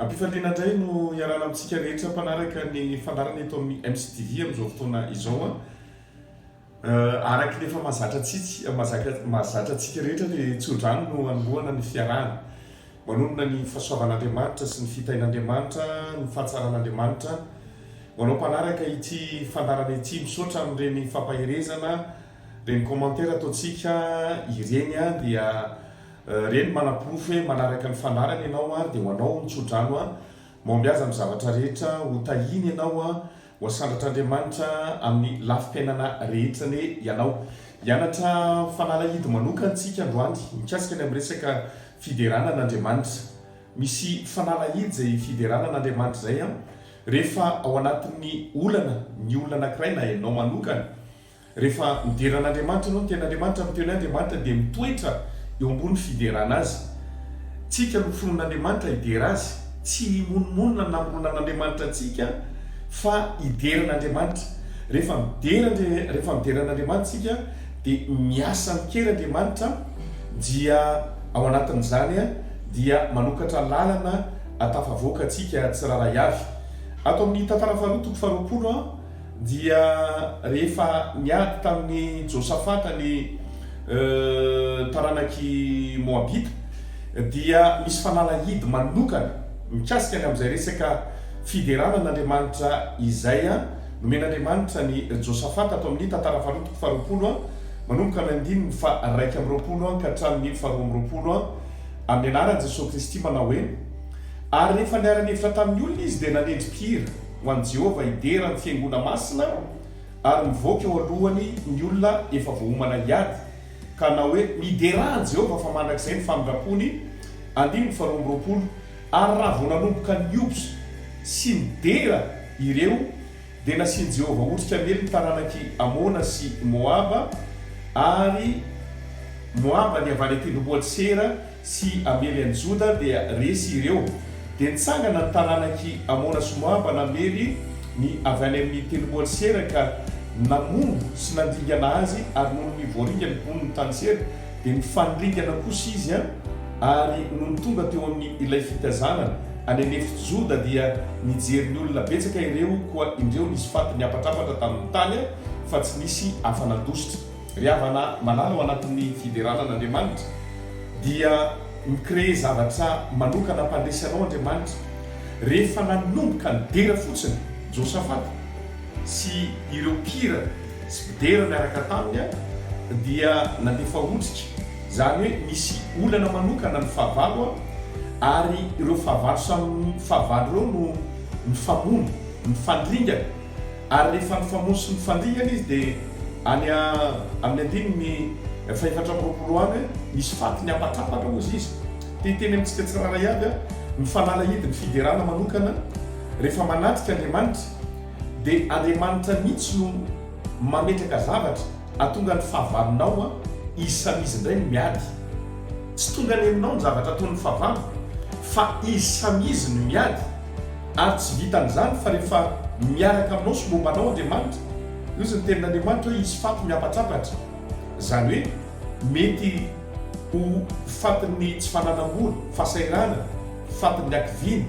ampifaliana indray no iarana amintsika rehetra mpanaraka ny fandarana eto amin'ny MCTV amin'izao fotoana izao araky nefa mahazatra antsika rehetra le tsodrano no anombohana ny fiarahana manonona ny fahasoavan'Andriamanitra sy ny fitain'Andriamanitra ny fahatsaran'Andriamanitra manao mpanaraka ity fandarana ity misaotra amin'ireny fampaherezana reny commentaire ataontsika ireny dia reny manaporofo manaraka ny fandarana ianao dia hoanao mitsodrano maombiaza amin'ny zavatra rehetra ho tahiny ianao ho asandratr'Andriamanitra amin'ny lafi-piainana rehetra ne ianao hianatra fanalahidy manokana antsika androany mikasika ny amin'ny resaka fideranan'Andriamanitra misy fanalahidy zay fideranan'Andriamanitra zay rehefa ao anatin'ny olana ny olana anankiray na ianao manokana rehefa mideran'Andriamanitra ianao tean'Andriamanitra miteony Andriamanitra dia mitoetra eo ambony fiderana azy tsika no fonon'Andriamanitra hidera azy tsy monomonona namoronan'Andriamanitra antsika fa hideran'Andriamanitra rehefa mideran'Andriamanitra tsika dia miasa mikera Andriamanitra dia ao anatin'izany dia manokatra lalana atafavoaka atsika tsiraray avy ato amin'ny tantara faharoa toko faharoapolo dia rehefa niady tamin'ny Josafata ny taranaky Moabita dia misy fanalahidy manokana mikasika ny amin'izay resaka fideranan'Andriamanitra izay nomen'Andriamanitra ny Josafata ato amin'ny tantara faharoa toko faharoapolo manomboka ny andininy fa 1 ka hatramin'ny 2 amin'ny anaran'i Jesosy Kristy manao hoe ary rehefa niara-nevitra tamin'ny olona izy dia nanendrikira ho an'i Jehova hidera ny fiangona masina ary mivoaka eo alohany ny olona efa voahomana hiady ka na hoe miderahan Jehova fa mandrakizay ny famindrapony 2 ary raha vao nanomboka ny obs sy midera ireo dia nasiany Jehova otrika mely ny taranaky Amona sy Moaba ary Moaba ny avy any tendrombohitra sy amely any Joda dia resy ireo dia nitsangana ny taranaky Amona sy Moaba namely ny avy any amin'ny tendrombohitra ka namono sy nandringana azy ary noho ny voaringana noho ny tany sera dia nifandringana kosa izy ary noho ny tonga teo amin'ny ilay fitazanana any anefy Joda dia nijery ny olona betsaka ireo koa indreo nisy faty niapatrapatra tamin'ny tany fa tsy nisy afanadositra ry havana manala ao anatin'ny fideranan'Andriamanitra dia mikree zavatra manokana mpandresy anao Andriamanitra rehefa nanomboka nidera fotsiny Josafata sy ireo mpira sy mpidera miaraka taminy dia nandefa otrika zany hoe misy olana manokana ny fahavalo ary ireo fahavalo samy fahavalo ireo no mifamono mifandringana ary rehefa nifamono sy mifandringana izy dia any amin'ny andininy 420 any misy faty ny apatrapatra ozy izy teny amintsika tsiraray avy mifanalahidy ny fiderana manokana rehefa manatrika Andriamanitra dia Andriamanitra mihitsy no mametraka zavatra atonga ny fahavalonao izy samizy indray ny miady tsy tonga ny aminao ny zavatra ataon'ny fahavalo fa izy samizy ny miady ary tsy vitan'izany fa rehefa miaraka aminao sy mombanao Andriamanitra io zany tenin'Andriamanitra hoe izy faty miapatrapatra zany hoe mety ho fatin'ny tsy fananam-bola fahasairana fatin'ny akiviny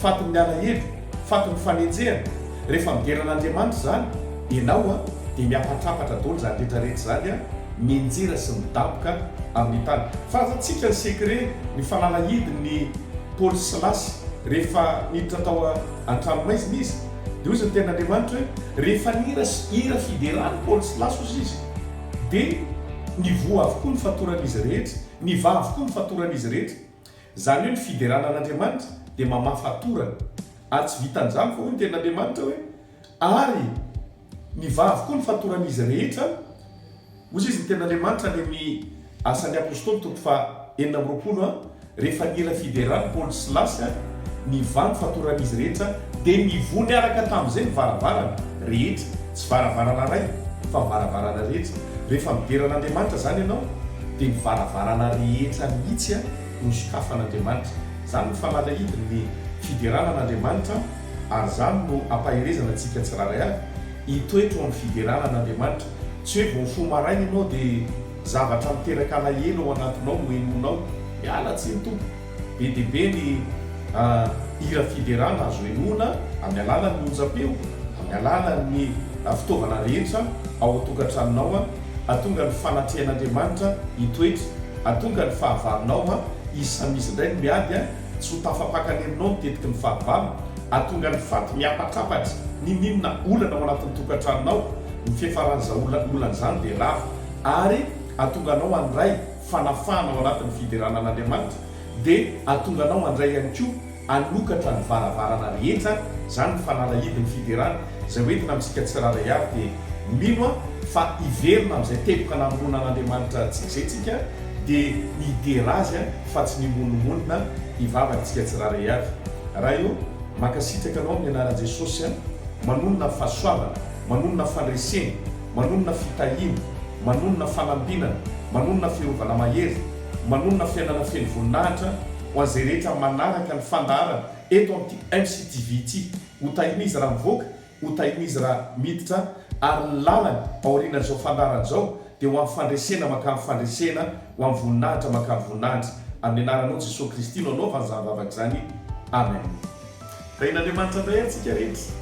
fatin'ny alahelo fatin'ny fanenjehana rehefa mideran'Andriamanitra zany ianao dia miapatrapatra daholo zany rehetrarehetra zany mienjera sy midaboka amin'ny tany fazantsika ny secret ny fanalahidy ny Paoly sy Silasy rehefa niditra tao an-tranomaizina izy dia io zany tenin'Andriamanitra hoe rehefa ira fiderany Paoly sy Silasy ozy izy dia nivoa avokoa ny fatoran'izy rehetra niva avokoa ny fatoran'izy rehetra zany hoe ny fideranan'Andriamanitra dia mamafatorana ary tsy vitan'izany fa hoe ny tenin'Andriamanitra hoe ary niva avokoa ny fatoran'izy rehetra ozy izy ny tenin'Andriamanitra any amin'ny asan'ny apôstôly toko fa 4 rehefa nira fiderany Paoly sy Silasy niva ny fatoran'izy rehetra dia nivoa niaraka tamin'izay ny varavarana rehetra tsy varavarana ray fa varavarana rehetra rehefa mideran'Andriamanitra zany ianao dia ny varavarana rehetra mihitsy no sokafan'Andriamanitra zany ny fanalahidy ny fideranan'Andriamanitra ary zany no ampaherezana antsika tsiraray avy hitoetra amin'ny fideranan'Andriamanitra tsy hoe vao mifoha maraina ianao dia zavatra miteraka alahelo ao anatinao no henonao miala tsy tompo be dia be ny hira fiderana azo enona amin'ny alalan'ny onjam-peo, amin'ny alalan'ny fitaovana rehetra ao atokantranonao atonga ny fanatrehan'Andriamanitra hitoetra, atonga ny fahavalinao izy samizy indray ny miady tsy ho tafapakany aminao mitetika ny fahavalo, atonga ny faty miapatrapatra ninona olana ao anatin'ny tokantranonao, ny fiafaran'izao olana zany dia lava, ary atonga anao andray fanafana ao anatin'ny fideranan'Andriamanitra, dia atonga anao andray ihany koa anokatra ny varavarana rehetra, zany ny fanalahidin'ny fiderana izay hoentina amintsika tsiraray avy dia mino fa iverina amin'izay teboka namoronan'Andriamanitra tsika dia miderazy fa tsy nimononmonina ivavakantsika tsiraray avy. Raha io makasitraka anao amin'ny anaran'i Jesosy manonona fahasoavana, manonona fandresena, manonona fitahiana, manonona fanambinana, manonona fiarovana mahery, manonona fiainana feno voninahitra ho an'izay rehetra manaraka ny fandaharana eto amin'ity MCTV ity. Ho tahina izy raha mivoaka, ho tahina izy raha miditra, ary ny lalany aorianan'izao fandaharana izao dia ho amin'ny fandresena makamy fandresena, ho amin'ny voninahitra makamy voninahitra. Amin'ny anaranao Jesosy Kristy no anaovany izany vavaka izany. Amen. Tain'Andriamanitra indray antsika rehetra.